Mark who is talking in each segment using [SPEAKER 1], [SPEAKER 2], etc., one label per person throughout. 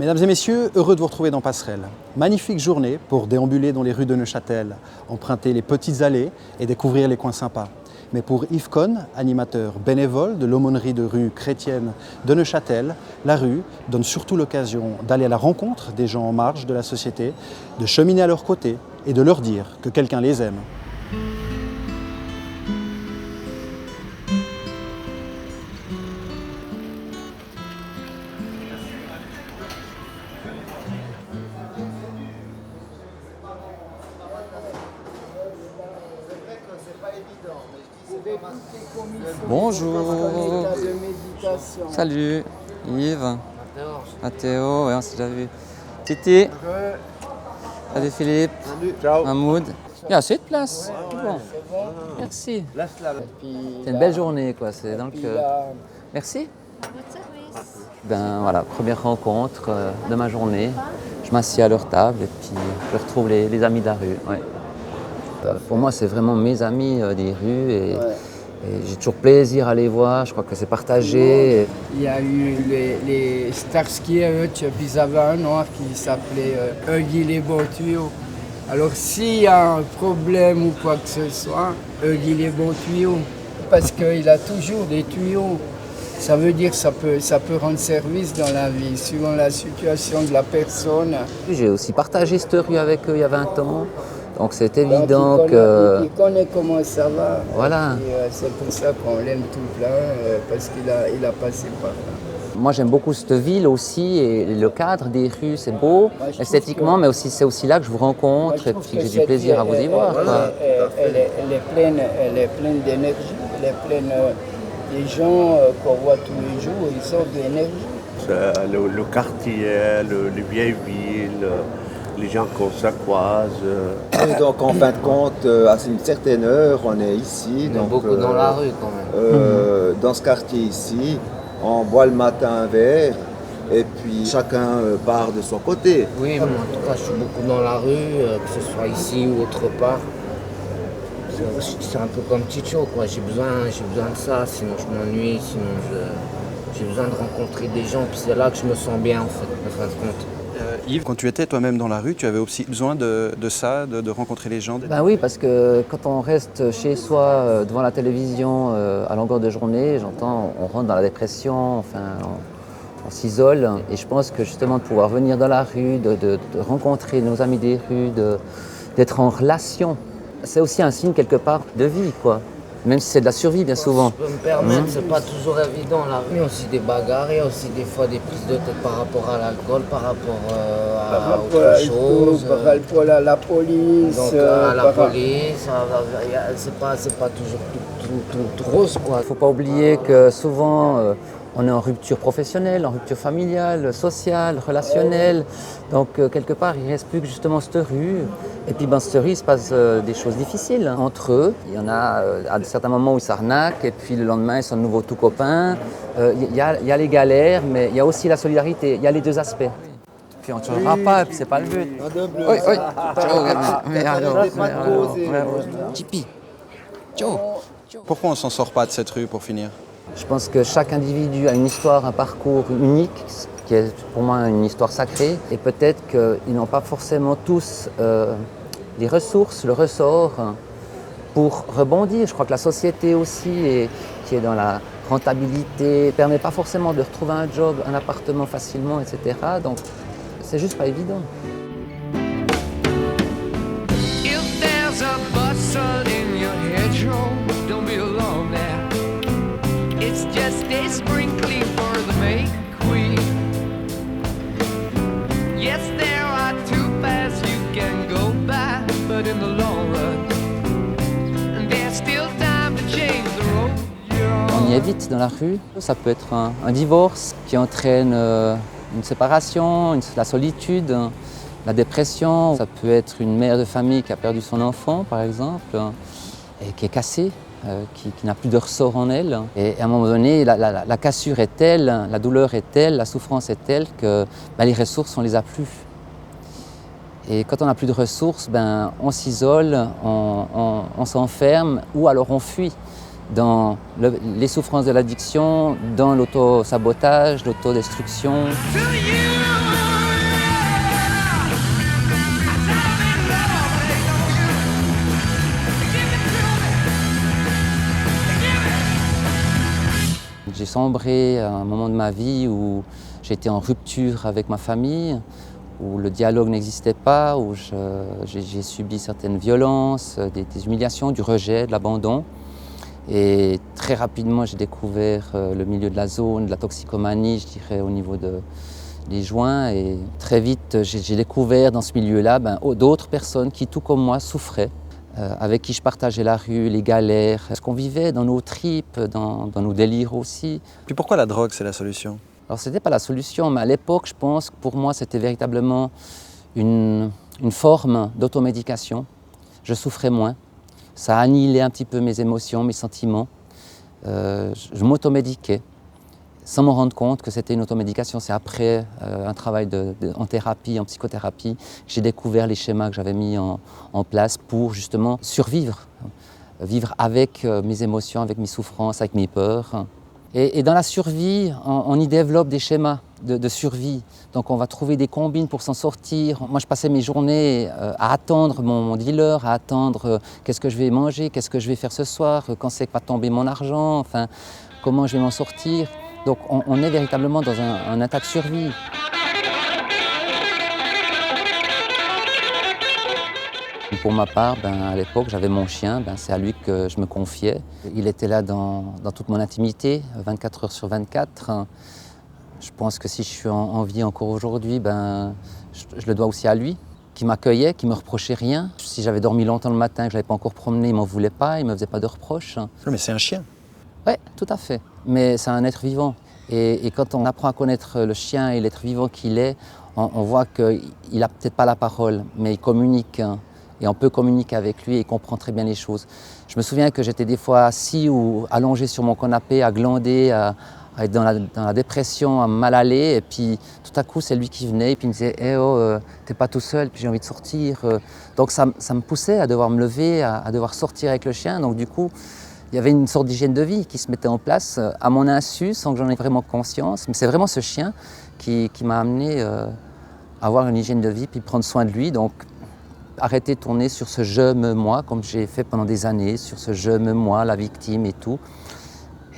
[SPEAKER 1] Mesdames et messieurs, heureux de vous retrouver dans Passerelle. Magnifique journée pour déambuler dans les rues de Neuchâtel, emprunter les petites allées et découvrir les coins sympas. Mais pour Yves Cohn, animateur bénévole de l'aumônerie de rue chrétienne de Neuchâtel, la rue donne surtout l'occasion d'aller à la rencontre des gens en marge de la société, de cheminer à leur côté et de leur dire que quelqu'un les aime.
[SPEAKER 2] Bonjour. Salut, Yves. Mathéo, ouais, on s'est déjà vu. Titi. Salut Philippe.
[SPEAKER 3] Ciao.
[SPEAKER 2] Mahmoud. Il y a assez de place. Bon. Merci. C'est une belle journée, quoi. C'est donc. Merci. Ben voilà, première rencontre de ma journée. Je m'assieds à leur table et puis je retrouve les amis de la rue. Ouais. Pour moi, c'est vraiment mes amis des rues et j'ai toujours plaisir à les voir. Je crois que c'est partagé.
[SPEAKER 4] Il y a eu les Starsky et Hutch, puis ils avaient un noir qui s'appelait Huggy les bons tuyaux. Alors s'il y a un problème ou quoi que ce soit, Huggy les bons tuyaux, parce qu'il a toujours des tuyaux. Ça veut dire que ça peut rendre service dans la vie, suivant la situation de la personne.
[SPEAKER 2] J'ai aussi partagé cette rue avec eux il y a 20 ans. Donc c'est évident que...
[SPEAKER 4] Il connaît comment ça va.
[SPEAKER 2] Voilà.
[SPEAKER 4] C'est pour ça qu'on l'aime tout plein, parce qu'il a passé par là.
[SPEAKER 2] Moi j'aime beaucoup cette ville aussi et le cadre des rues, c'est beau esthétiquement, mais aussi, c'est aussi là que je vous rencontre et puis que j'ai du plaisir à vous y voir.
[SPEAKER 4] Elle est pleine d'énergie, elle est pleine des gens qu'on voit tous les jours, ils sortent de l'énergie.
[SPEAKER 3] Le quartier, les vieilles villes, les gens qu'on se croise.
[SPEAKER 5] Donc en fin de compte, à une certaine heure, on est ici.
[SPEAKER 2] On est beaucoup dans la rue quand même.
[SPEAKER 5] Dans ce quartier ici, on boit le matin un verre et puis chacun part de son côté.
[SPEAKER 6] Oui, mais en tout cas, je suis beaucoup dans la rue, que ce soit ici ou autre part. C'est un peu comme Chicho, quoi. J'ai besoin de ça, sinon je m'ennuie, sinon j'ai besoin de rencontrer des gens, puis c'est là que je me sens bien en fin de compte.
[SPEAKER 1] Yves, quand tu étais toi-même dans la rue, tu avais aussi besoin de ça, de rencontrer les gens?
[SPEAKER 2] Ben oui, parce que quand on reste chez soi devant la télévision à longueur de journée, on rentre dans la dépression, on s'isole. Et je pense que justement de pouvoir venir dans la rue, de rencontrer nos amis des rues, d'être en relation, c'est aussi un signe quelque part de vie, quoi. Même si c'est de la survie, bien souvent.
[SPEAKER 6] Si je peux me permettre, c'est pas toujours évident. La rue, il y a aussi des bagarres, il y a aussi des fois des prises de tête par rapport à l'alcool, par rapport à autre chose.
[SPEAKER 4] Par rapport à la police.
[SPEAKER 6] Donc à la police, c'est pas toujours tout rose, quoi.
[SPEAKER 2] Il ne faut pas oublier que souvent, on est en rupture professionnelle, en rupture familiale, sociale, relationnelle. Donc quelque part, il ne reste plus que justement cette rue. Et puis cette rue, il se passe des choses difficiles entre eux. Il y en a à certains moments où ils s'arnaquent et puis le lendemain, ils sont de nouveau tout copains. Il y a les galères, mais il y a aussi la solidarité. Il y a les deux aspects. Puis on ne changera pas, et puis c'est pas le but. Oui. Tipi. Ciao.
[SPEAKER 1] Pourquoi on ne s'en sort pas de cette rue pour finir?
[SPEAKER 2] Je pense que chaque individu a une histoire, un parcours unique, qui est pour moi une histoire sacrée. Et peut-être qu'ils n'ont pas forcément tous les ressources, le ressort pour rebondir. Je crois que la société aussi, qui est dans la rentabilité, ne permet pas forcément de retrouver un job, un appartement facilement, etc. Donc c'est juste pas évident.
[SPEAKER 7] If there's a bustle in your hedgerow, don't be alone there. It's just a sprinkling for the May Queen. Yes, there are two paths you can go by, but in the long run, there's still time to change the road you're on.
[SPEAKER 2] On y est vite dans la rue. Ça peut être un divorce qui entraîne une séparation, la solitude, la dépression. Ça peut être une mère de famille qui a perdu son enfant, par exemple, et qui est cassée. Qui n'a plus de ressort en elle. Et à un moment donné, la cassure est telle, la douleur est telle, la souffrance est telle que les ressources, on ne les a plus. Et quand on n'a plus de ressources, on s'isole, on s'enferme ou alors on fuit dans les souffrances de l'addiction, dans l'autosabotage, l'autodestruction.
[SPEAKER 7] To you,
[SPEAKER 2] J'ai sombré à un moment de ma vie où j'étais en rupture avec ma famille, où le dialogue n'existait pas, où j'ai subi certaines violences, des humiliations, du rejet, de l'abandon. Et très rapidement, j'ai découvert le milieu de la zone, de la toxicomanie, je dirais, au niveau des joints. Et très vite, j'ai découvert dans ce milieu-là d'autres personnes qui, tout comme moi, souffraient, avec qui je partageais la rue, les galères, ce qu'on vivait dans nos tripes, dans nos délires aussi.
[SPEAKER 1] Puis pourquoi la drogue, c'est la solution?
[SPEAKER 2] Alors, ce n'était pas la solution, mais à l'époque, je pense que pour moi, c'était véritablement une forme d'automédication. Je souffrais moins. Ça a annihilé un petit peu mes émotions, mes sentiments. Je m'automédiquais sans me rendre compte que c'était une automédication. C'est après un travail en thérapie, en psychothérapie, que j'ai découvert les schémas que j'avais mis en place pour justement survivre, vivre avec mes émotions, avec mes souffrances, avec mes peurs. Et dans la survie, on y développe des schémas de survie. Donc on va trouver des combines pour s'en sortir. Moi je passais mes journées à attendre mon dealer, à attendre qu'est-ce que je vais manger, qu'est-ce que je vais faire ce soir, quand c'est que va tomber mon argent, enfin comment je vais m'en sortir. Donc on est véritablement dans un état de survie. Pour ma part, à l'époque, j'avais mon chien, c'est à lui que je me confiais. Il était là dans toute mon intimité, 24 heures sur 24. Je pense que si je suis en vie encore aujourd'hui, je le dois aussi à lui, qui m'accueillait, qui ne me reprochait rien. Si j'avais dormi longtemps le matin, que je ne l'avais pas encore promené, il ne m'en voulait pas, il ne me faisait pas de reproches.
[SPEAKER 1] Mais c'est un chien.
[SPEAKER 2] Oui, tout à fait. Mais c'est un être vivant. Et quand on apprend à connaître le chien et l'être vivant qu'il est, on voit qu'il n'a peut-être pas la parole, mais il communique. Et on peut communiquer avec lui et il comprend très bien les choses. Je me souviens que j'étais des fois assis ou allongé sur mon canapé, à glander, à être dans la dépression, à me mal aller. Et puis tout à coup, c'est lui qui venait et puis il me disait hey, « oh, t'es pas tout seul, puis j'ai envie de sortir ». Donc ça me poussait à devoir me lever, à devoir sortir avec le chien. Donc du coup, il y avait une sorte d'hygiène de vie qui se mettait en place à mon insu, sans que j'en ai vraiment conscience. Mais c'est vraiment ce chien qui m'a amené à avoir une hygiène de vie puis prendre soin de lui. Donc, arrêter de tourner sur ce je me moi, comme j'ai fait pendant des années, sur ce je me moi, la victime et tout.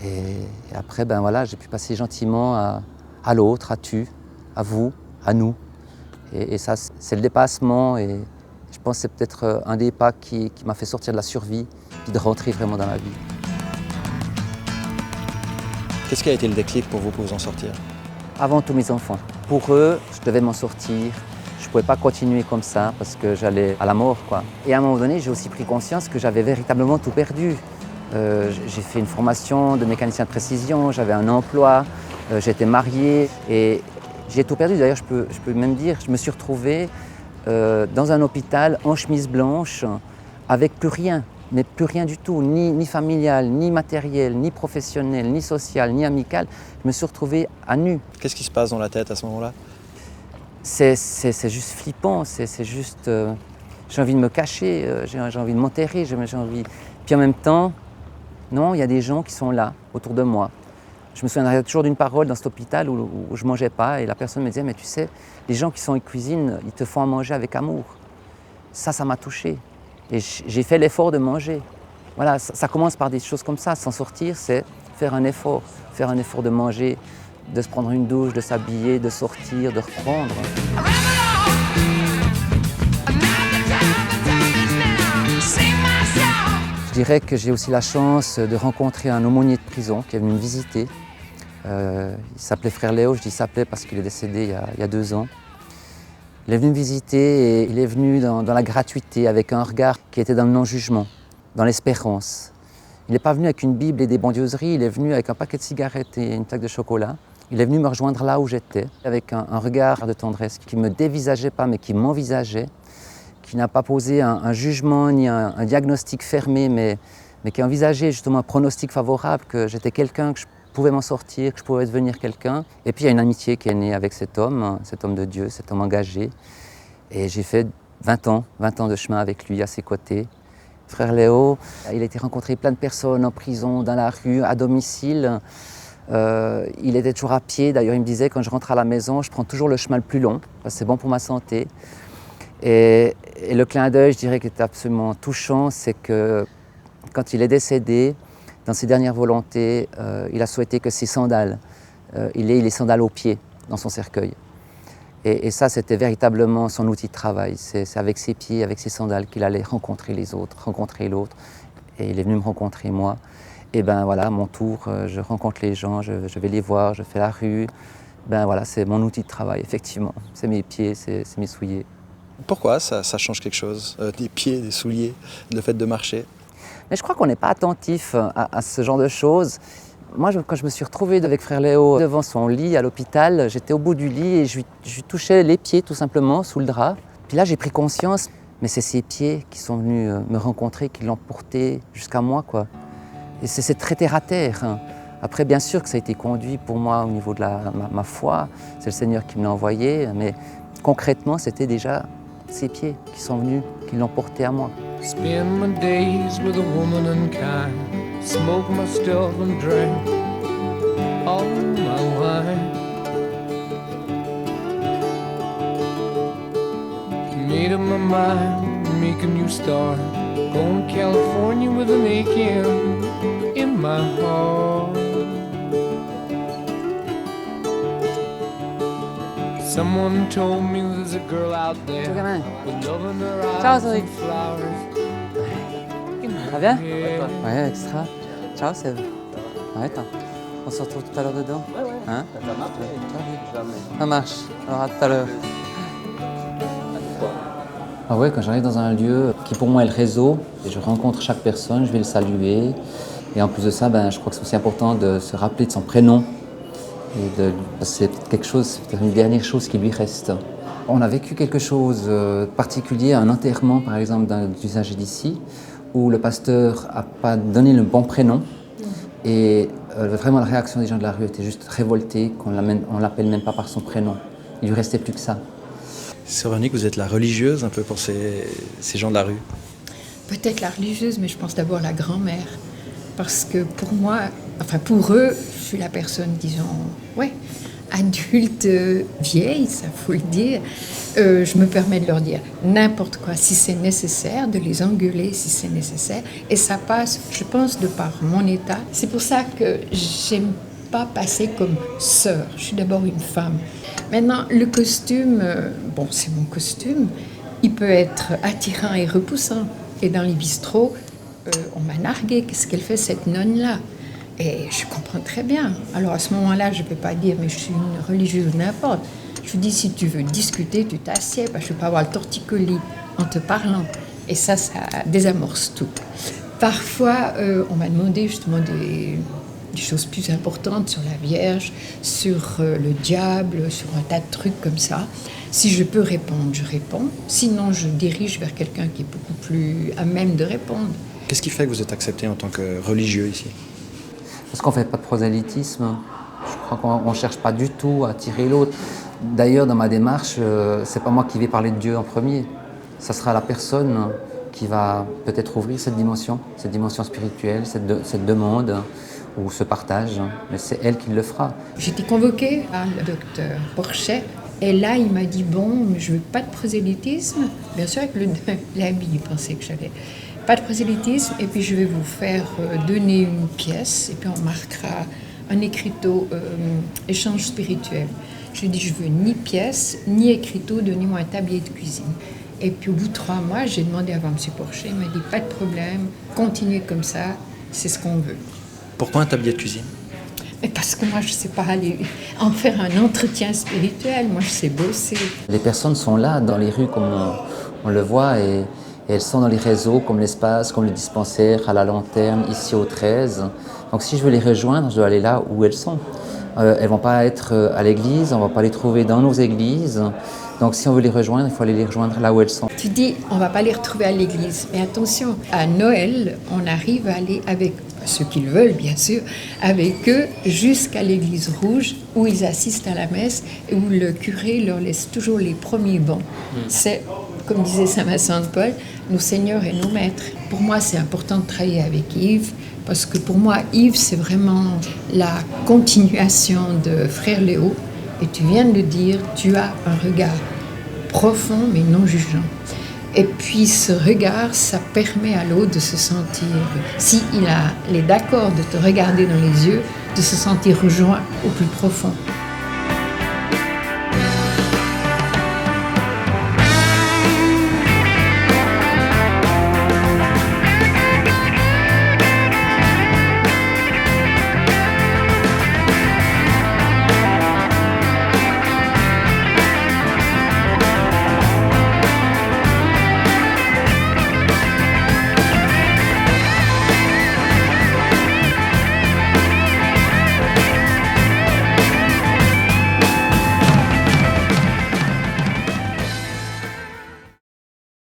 [SPEAKER 2] Et après, voilà, j'ai pu passer gentiment à l'autre, à tu, à vous, à nous. Et ça, c'est le dépassement. Et je pense que c'est peut-être un des pas qui m'a fait sortir de la survie, puis de rentrer vraiment dans la vie.
[SPEAKER 1] Qu'est-ce qui a été le déclic pour vous en sortir?
[SPEAKER 2] Avant tout, mes enfants. Pour eux, je devais m'en sortir. Je ne pouvais pas continuer comme ça parce que j'allais à la mort, quoi. Et à un moment donné, j'ai aussi pris conscience que j'avais véritablement tout perdu. J'ai fait une formation de mécanicien de précision, j'avais un emploi, j'étais marié et j'ai tout perdu. D'ailleurs, je peux même dire, je me suis retrouvé dans un hôpital en chemise blanche avec plus rien, mais plus rien du tout, ni familial, ni matériel, ni professionnel, ni social, ni amical. Je me suis retrouvé à nu.
[SPEAKER 1] Qu'est-ce qui se passe dans la tête à ce moment-là?
[SPEAKER 2] C'est juste flippant, c'est juste... j'ai envie de me cacher, j'ai envie de m'enterrer, j'ai envie... Puis en même temps, non, il y a des gens qui sont là, autour de moi. Je me souviendrai toujours d'une parole dans cet hôpital où je ne mangeais pas et la personne me disait « Mais tu sais, les gens qui sont en cuisine, ils te font à manger avec amour. » Ça m'a touché. Et j'ai fait l'effort de manger. Voilà, ça commence par des choses comme ça. S'en sortir, c'est faire un effort de manger, de se prendre une douche, de s'habiller, de sortir, de reprendre. Je dirais que j'ai aussi la chance de rencontrer un aumônier de prison qui est venu me visiter. Il s'appelait Frère Léo, je dis s'appelait parce qu'il est décédé il y a 2 ans. Il est venu me visiter et il est venu dans la gratuité, avec un regard qui était dans le non-jugement, dans l'espérance. Il n'est pas venu avec une Bible et des bondieuseries, il est venu avec un paquet de cigarettes et une plaque de chocolat. Il est venu me rejoindre là où j'étais, avec un regard de tendresse qui ne me dévisageait pas, mais qui m'envisageait, qui n'a pas posé un jugement ni un diagnostic fermé, mais qui a envisagé justement un pronostic favorable, que j'étais quelqu'un, que je pouvais m'en sortir, que je pouvais devenir quelqu'un. Et puis il y a une amitié qui est née avec cet homme de Dieu, cet homme engagé. Et j'ai fait 20 ans de chemin avec lui, à ses côtés. Frère Léo, il a été rencontré plein de personnes en prison, dans la rue, à domicile. Il était toujours à pied. D'ailleurs, il me disait, quand je rentre à la maison, je prends toujours le chemin le plus long, parce que c'est bon pour ma santé. Et le clin d'œil, je dirais, qui était absolument touchant, c'est que quand il est décédé, Dans ses dernières volontés, il a souhaité que ses sandales, il ait les sandales aux pieds dans son cercueil. Et ça, c'était véritablement son outil de travail. C'est avec ses pieds, avec ses sandales qu'il allait rencontrer les autres, rencontrer l'autre. Et il est venu me rencontrer moi. Et ben voilà, à mon tour, je rencontre les gens, je vais les voir, je fais la rue. Ben voilà, c'est mon outil de travail, effectivement. C'est mes pieds, c'est mes souliers.
[SPEAKER 1] Pourquoi ça change quelque chose? Des pieds, des souliers, le fait de marcher?
[SPEAKER 2] Mais je crois qu'on n'est pas attentif à ce genre de choses. Moi, quand je me suis retrouvé avec frère Léo devant son lit à l'hôpital, j'étais au bout du lit et je lui touchais les pieds tout simplement sous le drap. Puis là, j'ai pris conscience, mais c'est ses pieds qui sont venus me rencontrer, qui l'ont porté jusqu'à moi, quoi. Et c'est très terre à terre, hein. Après, bien sûr que ça a été conduit pour moi au niveau de ma foi, c'est le Seigneur qui me l'a envoyé, mais concrètement, c'était déjà ses pieds qui sont venus, qui l'ont porté à moi.
[SPEAKER 7] Spend my days with a woman unkind. Smoke my stuff and drink all my wine. Made up my mind, make a new start. Going to California with an aching in my heart. Someone told me there's a girl out there with love in her eyes and flowers.
[SPEAKER 2] Ça va bien? Ouais, extra. Ciao, Seb. Ouais, on se retrouve tout à l'heure dedans? Ouais. Hein? Ça marche. Alors à tout à l'heure. Ah ouais, quand j'arrive dans un lieu qui pour moi est le réseau, et je rencontre chaque personne, je vais le saluer. Et en plus de ça, je crois que c'est aussi important de se rappeler de son prénom. C'est quelque chose, c'est une dernière chose qui lui reste. On a vécu quelque chose de particulier, un enterrement par exemple d'un usager d'ici, où le pasteur n'a pas donné le bon prénom. Et vraiment la réaction des gens de la rue était juste révoltée, qu'on ne l'appelle même pas par son prénom. Il lui restait plus que ça.
[SPEAKER 1] Sœur Véronique, vous êtes la religieuse un peu pour ces gens de la rue?
[SPEAKER 8] Peut-être la religieuse, mais je pense d'abord la grand-mère. Parce que pour moi, enfin pour eux, je suis la personne, disons, adulte, vieille, ça faut le dire. Je me permets de leur dire n'importe quoi, si c'est nécessaire, de les engueuler si c'est nécessaire. Et ça passe, je pense, de par mon état. C'est pour ça que j'aime pas passer comme sœur. Je suis d'abord une femme. Maintenant, le costume, c'est mon costume. Il peut être attirant et repoussant. Et dans les bistrots, on m'a nargué. Qu'est-ce qu'elle fait, cette nonne-là? Et je comprends très bien. Alors à ce moment-là, je ne peux pas dire, mais je suis une religieuse ou n'importe. Je lui dis, si tu veux discuter, tu t'assieds, parce que je ne peux pas avoir le torticolis en te parlant. Et ça désamorce tout. Parfois, on m'a demandé justement des choses plus importantes sur la Vierge, sur le diable, sur un tas de trucs comme ça. Si je peux répondre, je réponds. Sinon, je dirige vers quelqu'un qui est beaucoup plus à même de répondre.
[SPEAKER 1] Qu'est-ce qui fait que vous êtes accepté en tant que religieux ici?
[SPEAKER 2] Parce qu'on ne fait pas de prosélytisme. Je crois qu'on ne cherche pas du tout à attirer l'autre. D'ailleurs, dans ma démarche, ce n'est pas moi qui vais parler de Dieu en premier. Ça sera la personne qui va peut-être ouvrir cette dimension spirituelle, cette demande ou ce partage. Mais c'est elle qui le fera.
[SPEAKER 8] J'étais convoquée par le docteur Porchet. Et là, il m'a dit, mais je ne veux pas de prosélytisme. Bien sûr, avec l'habit, il pensait que j'avais pas de prosélytisme. Et puis, je vais vous faire donner une pièce. Et puis, on marquera un écriteau échange spirituel. Je lui ai dit, je veux ni pièce, ni écriteau, donnez-moi un tablier de cuisine. Et puis, au bout de 3 mois, j'ai demandé à M. Porchet. Il m'a dit, pas de problème, continuez comme ça, c'est ce qu'on veut.
[SPEAKER 1] Pourquoi un tablier de cuisine?
[SPEAKER 8] Mais parce que moi, je ne sais pas aller en faire un entretien spirituel. Moi, je sais bosser.
[SPEAKER 2] Les personnes sont là, dans les rues, comme on le voit, et elles sont dans les réseaux, comme l'espace, comme le dispensaire, à la lanterne, ici au 13. Donc, si je veux les rejoindre, je dois aller là où elles sont. Elles ne vont pas être à l'église, on ne va pas les trouver dans nos églises. Donc, si on veut les rejoindre, il faut aller les rejoindre là où elles sont.
[SPEAKER 8] Tu dis, on ne va pas les retrouver à l'église. Mais attention, à Noël, on arrive à aller avec ceux qui le veulent, bien sûr, avec eux jusqu'à l'église rouge où ils assistent à la messe et où le curé leur laisse toujours les premiers bancs. C'est, comme disait saint Vincent de Paul, nos seigneurs et nos maîtres. Pour moi, c'est important de travailler avec Yves parce que pour moi, Yves, c'est vraiment la continuation de Frère Léo. Et tu viens de le dire, tu as un regard profond mais non jugeant. Et puis ce regard, ça permet à l'autre de se sentir, s'il est d'accord de te regarder dans les yeux, de se sentir rejoint au plus profond.